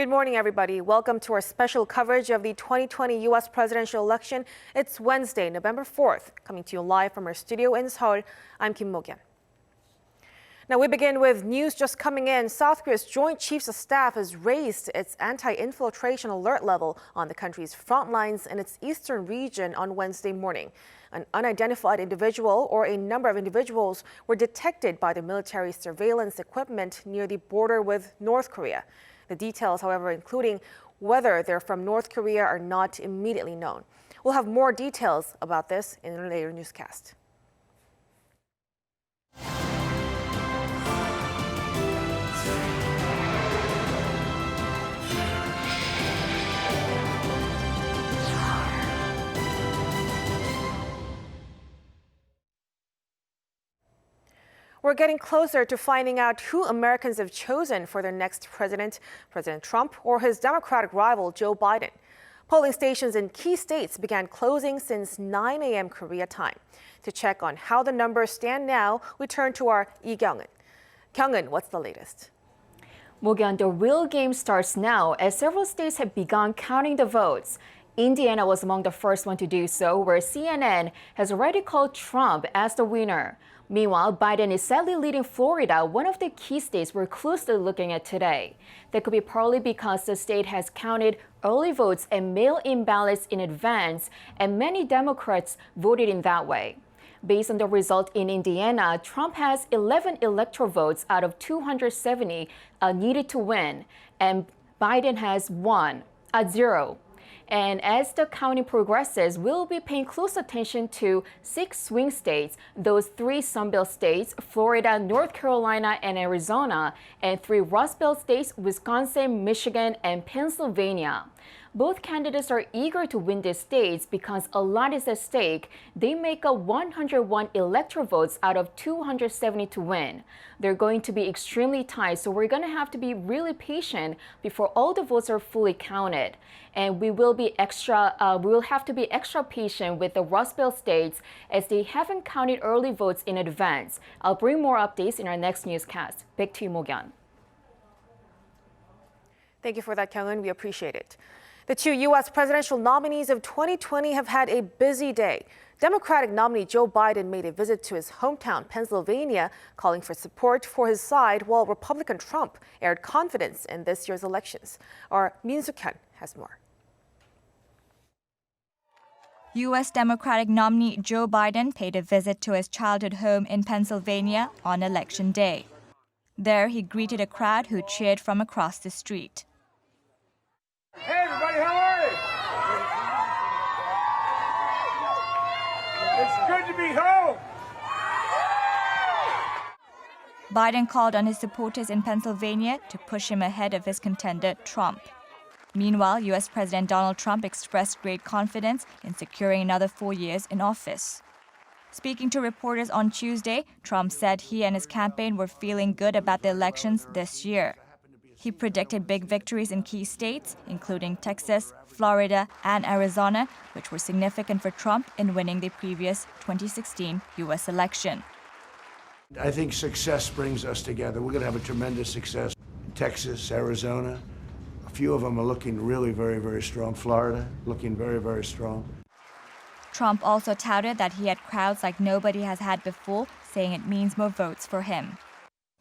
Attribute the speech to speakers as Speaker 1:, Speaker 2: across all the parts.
Speaker 1: Good morning, everybody. Welcome to our special coverage of the 2020 U.S. presidential election. It's Wednesday, November 4th, coming to you live from our studio in Seoul. I'm Kim Mo-kyun. Now we begin with news just coming in. South Korea's Joint Chiefs of Staff has raised its anti-infiltration alert level on the country's front lines in its eastern region on Wednesday morning. An unidentified individual or a number of individuals were detected by the military surveillance equipment near the border with North Korea. The details, however, including whether they're from North Korea, are not immediately known. We'll have more details about this in a later newscast. We're getting closer to finding out who Americans have chosen for their next president, President Trump or his Democratic rival, Joe Biden. Polling stations in key states began closing since 9 a.m. Korea time. To check on how the numbers stand now, we turn to our Lee Kyung-eun. Kyung-eun, what's the latest?
Speaker 2: Mo-kyun, the real game starts now as several states have begun counting the votes. Indiana was among the first one to do so, where CNN has already called Trump as the winner. Meanwhile, Biden is sadly leading Florida, one of the key states we're closely looking at today. That could be partly because the state has counted early votes and mail-in ballots in advance, and many Democrats voted in that way. Based on the result in Indiana, Trump has 11 electoral votes out of 270 needed to win, and Biden has 0. And as the counting progresses, we'll be paying close attention to 6 swing states, those 3 Sunbelt states, Florida, North Carolina, and Arizona, and 3 Rust Belt states, Wisconsin, Michigan, and Pennsylvania. Both candidates are eager to win these states because a lot is at stake. They make up 101 electoral votes out of 270 to win. They're going to be extremely tight, so we're going to have to be really patient before all the votes are fully counted. And we will have to be extra patient with the Rust Belt states as they haven't counted early votes in advance. I'll bring more updates in our next newscast. Back to you, Mo-kyun.
Speaker 1: Thank you for that, Kyung-eun. We appreciate it. The 2 U.S. presidential nominees of 2020 have had a busy day. Democratic nominee Joe Biden made a visit to his hometown, Pennsylvania, calling for support for his side, while Republican Trump aired confidence in this year's elections. Our Min Soo-kyun has more.
Speaker 3: U.S. Democratic nominee Joe Biden paid a visit to his childhood home in Pennsylvania on Election Day. There, he greeted a crowd who cheered from across the street.
Speaker 4: Hey everybody, how are you? It's good to be home.
Speaker 3: Biden called on his supporters in Pennsylvania to push him ahead of his contender, Trump. Meanwhile, U.S. President Donald Trump expressed great confidence in securing another 4 years in office. Speaking to reporters on Tuesday, Trump said he and his campaign were feeling good about the elections this year. He predicted big victories in key states, including Texas, Florida, and Arizona, which were significant for Trump in winning the previous 2016 U.S. election.
Speaker 5: I think success brings us together. We're going to have a tremendous success. Texas, Arizona, a few of them are looking really very, very strong. Florida, looking very, very strong.
Speaker 3: Trump also touted that he had crowds like nobody has had before, saying it means more votes for him.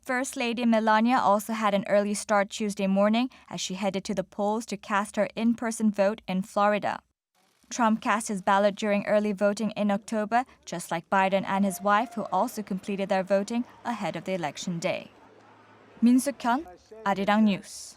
Speaker 3: First Lady Melania also had an early start Tuesday morning as she headed to the polls to cast her in-person vote in Florida. Trump cast his ballot during early voting in October, just like Biden and his wife, who also completed their voting ahead of the election day. Min Soo-kyun, Arirang News.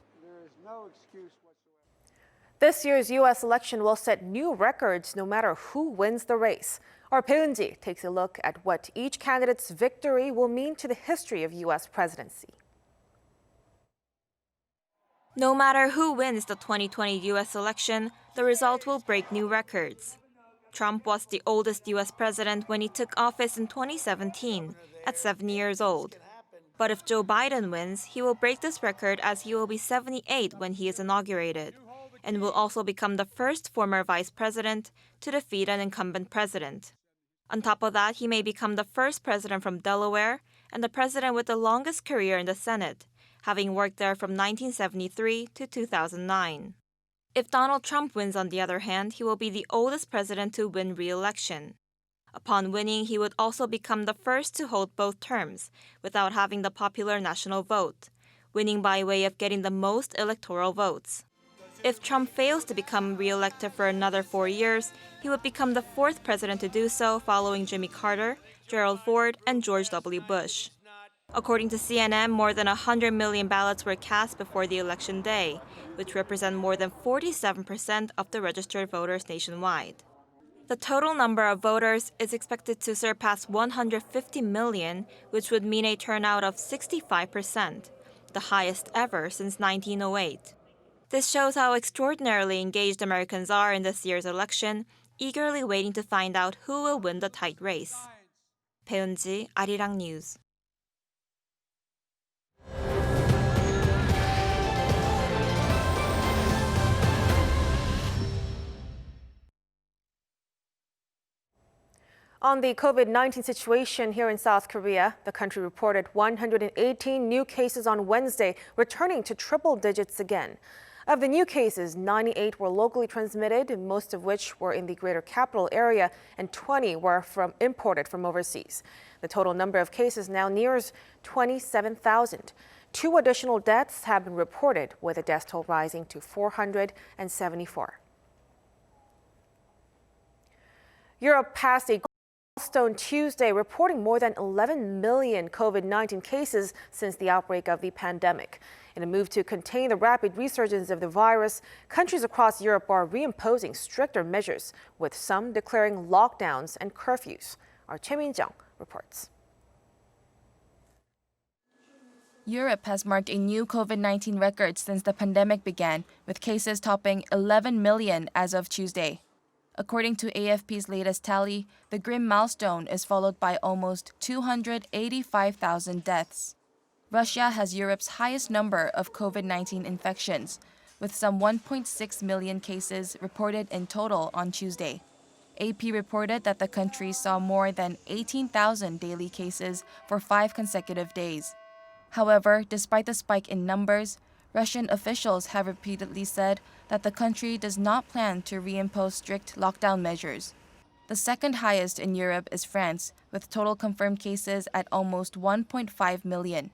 Speaker 1: This year's U.S. election will set new records no matter who wins the race. Our Presidency takes a look at what each candidate's victory will mean to the history of U.S. presidency.
Speaker 6: No matter who wins the 2020 U.S. election, the result will break new records. Trump was the oldest U.S. president when he took office in 2017, at 70 years old. But if Joe Biden wins, he will break this record as he will be 78 when he is inaugurated, and will also become the first former vice president to defeat an incumbent president. On top of that, he may become the first president from Delaware and the president with the longest career in the Senate, having worked there from 1973 to 2009. If Donald Trump wins, on the other hand, he will be the oldest president to win re-election. Upon winning, he would also become the first to hold both terms without having the popular national vote, winning by way of getting the most electoral votes. If Trump fails to become re-elected for another 4 years, he would become the fourth president to do so, following Jimmy Carter, Gerald Ford, and George W. Bush. According to CNN, more than 100 million ballots were cast before the election day, which represent more than 47% of the registered voters nationwide. The total number of voters is expected to surpass 150 million, which would mean a turnout of 65%, the highest ever since 1908. This shows how extraordinarily engaged Americans are in this year's election, eagerly waiting to find out who will win the tight race. 배은지, Arirang News.
Speaker 1: On the COVID-19 situation here in South Korea, the country reported 118 new cases on Wednesday, returning to triple digits again. Of the new cases, 98 were locally transmitted, most of which were in the greater capital area, and 20 were imported from overseas. The total number of cases now nears 27,000. 2 additional deaths have been reported, with the death toll rising to 474. Europe passed a milestone Tuesday, reporting more than 11 million COVID-19 cases since the outbreak of the pandemic. In a move to contain the rapid resurgence of the virus, countries across Europe are reimposing stricter measures, with some declaring lockdowns and curfews. Our Choi Min-jung reports.
Speaker 7: Europe has marked a new COVID-19 record since the pandemic began, with cases topping 11 million as of Tuesday. According to AFP's latest tally, the grim milestone is followed by almost 285,000 deaths. Russia has Europe's highest number of COVID-19 infections, with some 1.6 million cases reported in total on Tuesday. AP reported that the country saw more than 18,000 daily cases for 5 consecutive days. However, despite the spike in numbers, Russian officials have repeatedly said that the country does not plan to reimpose strict lockdown measures. The second highest in Europe is France, with total confirmed cases at almost 1.5 million.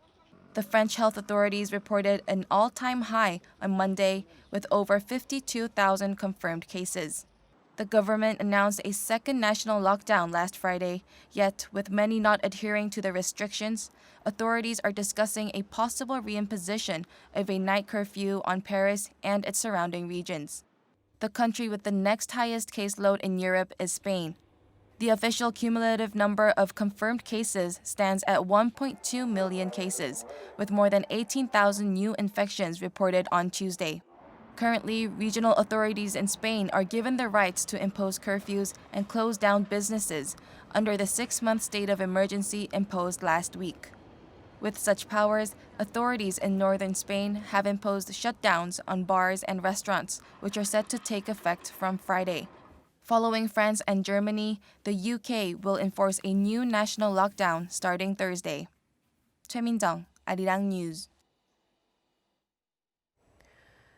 Speaker 7: The French health authorities reported an all-time high on Monday, with over 52,000 confirmed cases. The government announced a second national lockdown last Friday, yet with many not adhering to the restrictions, authorities are discussing a possible reimposition of a night curfew on Paris and its surrounding regions. The country with the next highest caseload in Europe is Spain. The official cumulative number of confirmed cases stands at 1.2 million cases, with more than 18,000 new infections reported on Tuesday. Currently, regional authorities in Spain are given the rights to impose curfews and close down businesses under the 6-month state of emergency imposed last week. With such powers, authorities in northern Spain have imposed shutdowns on bars and restaurants, which are set to take effect from Friday. Following France and Germany, the UK will enforce a new national lockdown starting Thursday. Choi Min-jung, Arirang News.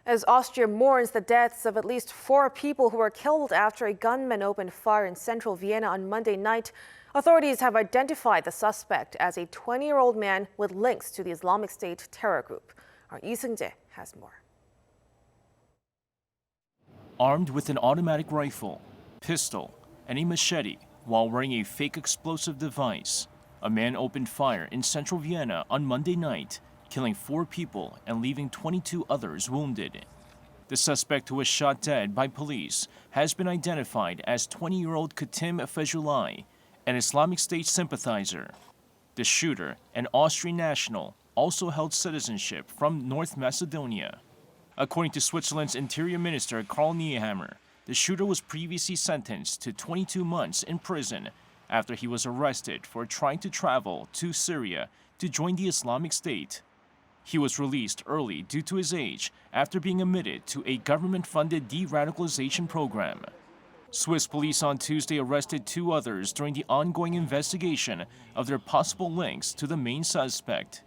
Speaker 1: As Austria mourns the deaths of at least 4 people who were killed after a gunman opened fire in central Vienna on Monday night, authorities have identified the suspect as a 20-year-old man with links to the Islamic State terror group. Our Lee Seung-jae has more.
Speaker 8: Armed with an automatic rifle, pistol, and a machete while wearing a fake explosive device, a man opened fire in central Vienna on Monday night, killing 4 people and leaving 22 others wounded. The suspect, who was shot dead by police, has been identified as 20-year-old Katim Fezulai, an Islamic State sympathizer. The shooter, an Austrian national, also held citizenship from North Macedonia. According to Switzerland's Interior Minister Karl Nehammer, the shooter was previously sentenced to 22 months in prison after he was arrested for trying to travel to Syria to join the Islamic State. He was released early due to his age after being admitted to a government-funded de-radicalization program. Swiss police on Tuesday arrested 2 others during the ongoing investigation of their possible links to the main suspect.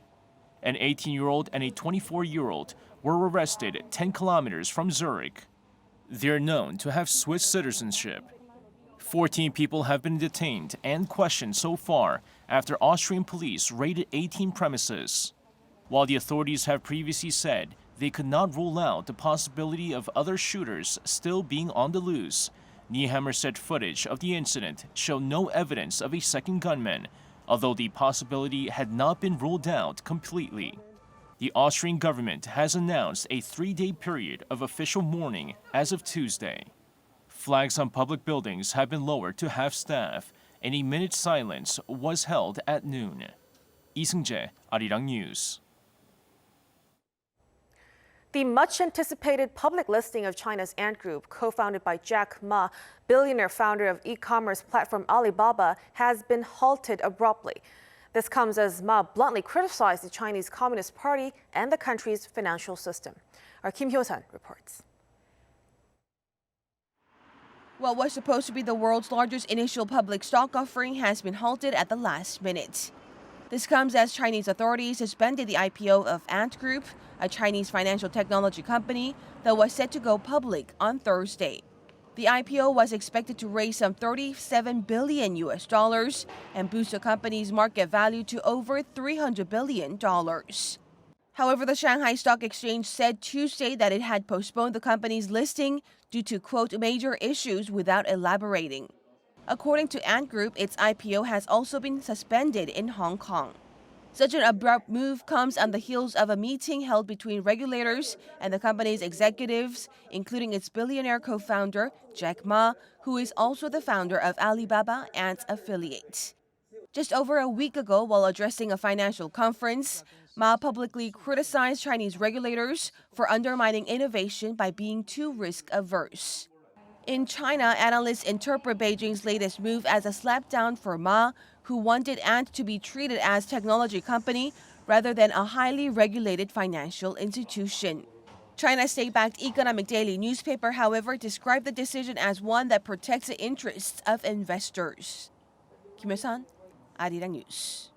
Speaker 8: An 18-year-old and a 24-year-old were arrested 10 kilometers from Zurich. They're known to have Swiss citizenship. 14 people have been detained and questioned so far after Austrian police raided 18 premises. While the authorities have previously said they could not rule out the possibility of other shooters still being on the loose, Niehammer said footage of the incident showed no evidence of a second gunman, although the possibility had not been ruled out completely. The Austrian government has announced a 3-day period of official mourning as of Tuesday. Flags on public buildings have been lowered to half-staff, and a minute's silence was held at noon. Lee Seung-jae, Arirang News.
Speaker 1: The much-anticipated public listing of China's Ant Group, co-founded by Jack Ma, billionaire founder of e-commerce platform Alibaba, has been halted abruptly. This comes as Ma bluntly criticized the Chinese Communist Party and the country's financial system. Our Kim Hyo-sun reports.
Speaker 9: What was supposed to be the world's largest initial public stock offering has been halted at the last minute. This comes as Chinese authorities suspended the IPO of Ant Group, a Chinese financial technology company that was set to go public on Thursday. The IPO was expected to raise some $37 billion and boost the company's market value to over $300 billion. However, the Shanghai Stock Exchange said Tuesday that it had postponed the company's listing due to, quote, major issues without elaborating. According to Ant Group, its IPO has also been suspended in Hong Kong. Such an abrupt move comes on the heels of a meeting held between regulators and the company's executives, including its billionaire co-founder, Jack Ma, who is also the founder of Alibaba and affiliate. Just over a week ago, while addressing a financial conference, Ma publicly criticized Chinese regulators for undermining innovation by being too risk-averse. In China, analysts interpret Beijing's latest move as a slapdown for Ma, who wanted Ant to be treated as a technology company rather than a highly regulated financial institution. China's state-backed economic daily newspaper, however, described the decision as one that protects the interests of investors. Kim Hyo-sun, Arirang News.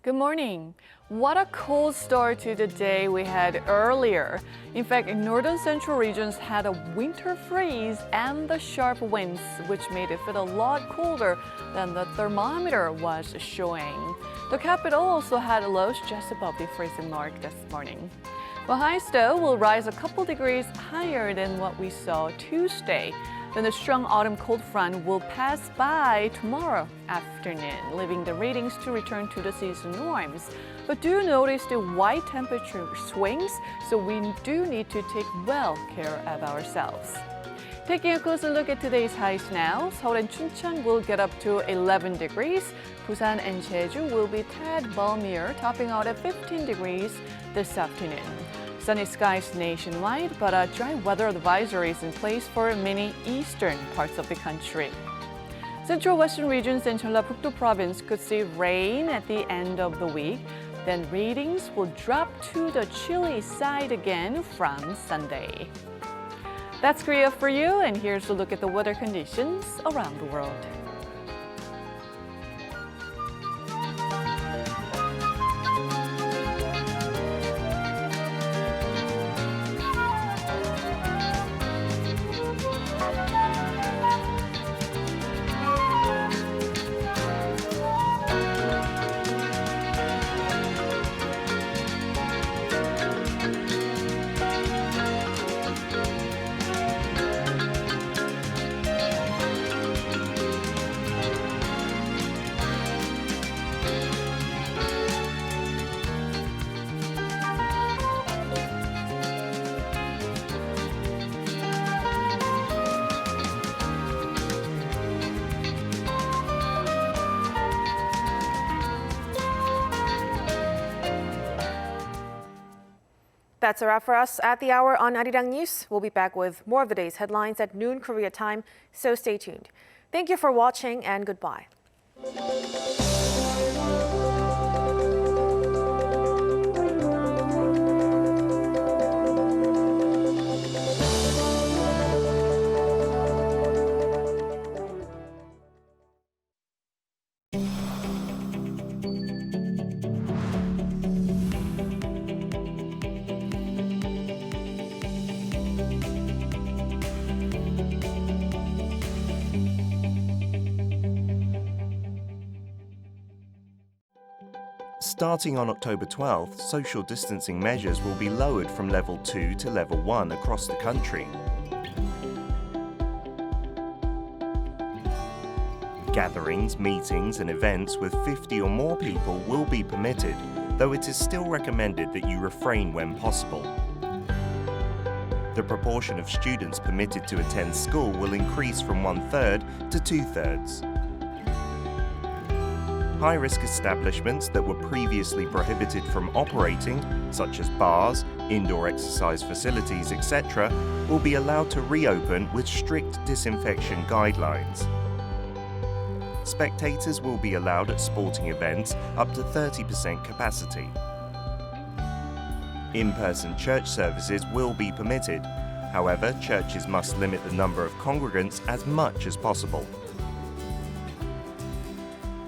Speaker 10: Good morning. What a cold start to the day we had earlier. In fact, northern central regions had a winter freeze and the sharp winds, which made it feel a lot colder than the thermometer was showing. The capital also had lows just above the freezing mark this morning. The highs, though, will rise a couple degrees higher than what we saw Tuesday. Then the strong autumn cold front will pass by tomorrow afternoon, leaving the readings to return to the season norms. But do notice the wide temperature swings, so we do need to take well care of ourselves. Taking a closer look at today's highs now, Seoul and Chuncheon will get up to 11 degrees. Busan and Jeju will be tad balmier, topping out at 15 degrees this afternoon. Sunny skies nationwide, but dry weather advisory is in place for many eastern parts of the country. Central western regions and Jeollabuk-do province could see rain at the end of the week. Then readings will drop to the chilly side again from Sunday. That's Korea for you, and here's a look at the weather conditions around the world.
Speaker 1: That's a wrap for us at the hour on Arirang News. We'll be back with more of the day's headlines at noon Korea time, so stay tuned. Thank you for watching and goodbye.
Speaker 11: Starting on October 12th, social distancing measures will be lowered from level 2 to level 1 across the country. Gatherings, meetings and events with 50 or more people will be permitted, though it is still recommended that you refrain when possible. The proportion of students permitted to attend school will increase from 1/3 to 2/3. High-risk establishments that were previously prohibited from operating, such as bars, indoor exercise facilities, etc., will be allowed to reopen with strict disinfection guidelines. Spectators will be allowed at sporting events up to 30% capacity. In-person church services will be permitted. However, churches must limit the number of congregants as much as possible.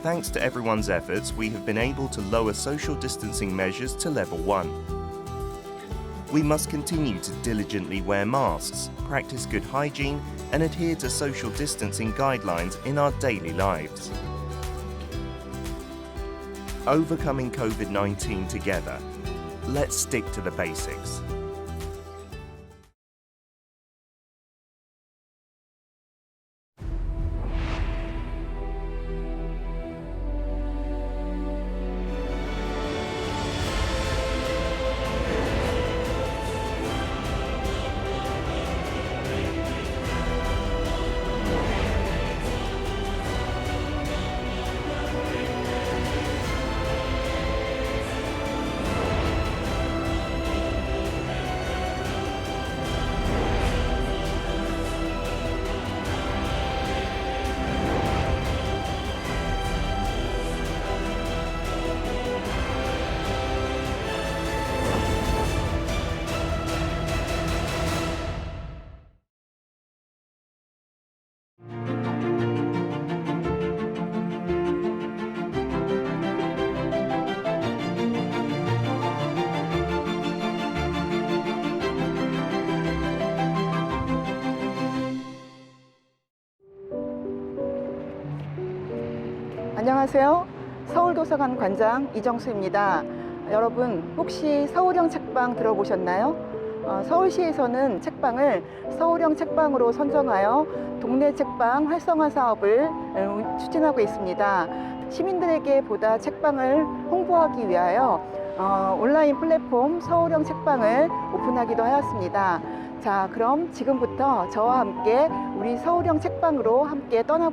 Speaker 11: Thanks to everyone's efforts, we have been able to lower social distancing measures to level 1. We must continue to diligently wear masks, practice good hygiene, and adhere to social distancing guidelines in our daily lives. Overcoming COVID-19 together. Let's stick to the basics.
Speaker 12: 안녕하세요. 서울도서관 관장 이정수입니다. 여러분 혹시 서울형 책방 들어보셨나요? 서울시에서는 책방을 서울형 책방으로 선정하여 동네 책방 활성화 사업을 추진하고 있습니다. 시민들에게 보다 책방을 홍보하기 위하여 온라인 플랫폼 서울형 책방을 오픈하기도 하였습니다. 자, 그럼 지금부터 저와 함께 우리 서울형 책방으로 함께 떠나보겠습니다.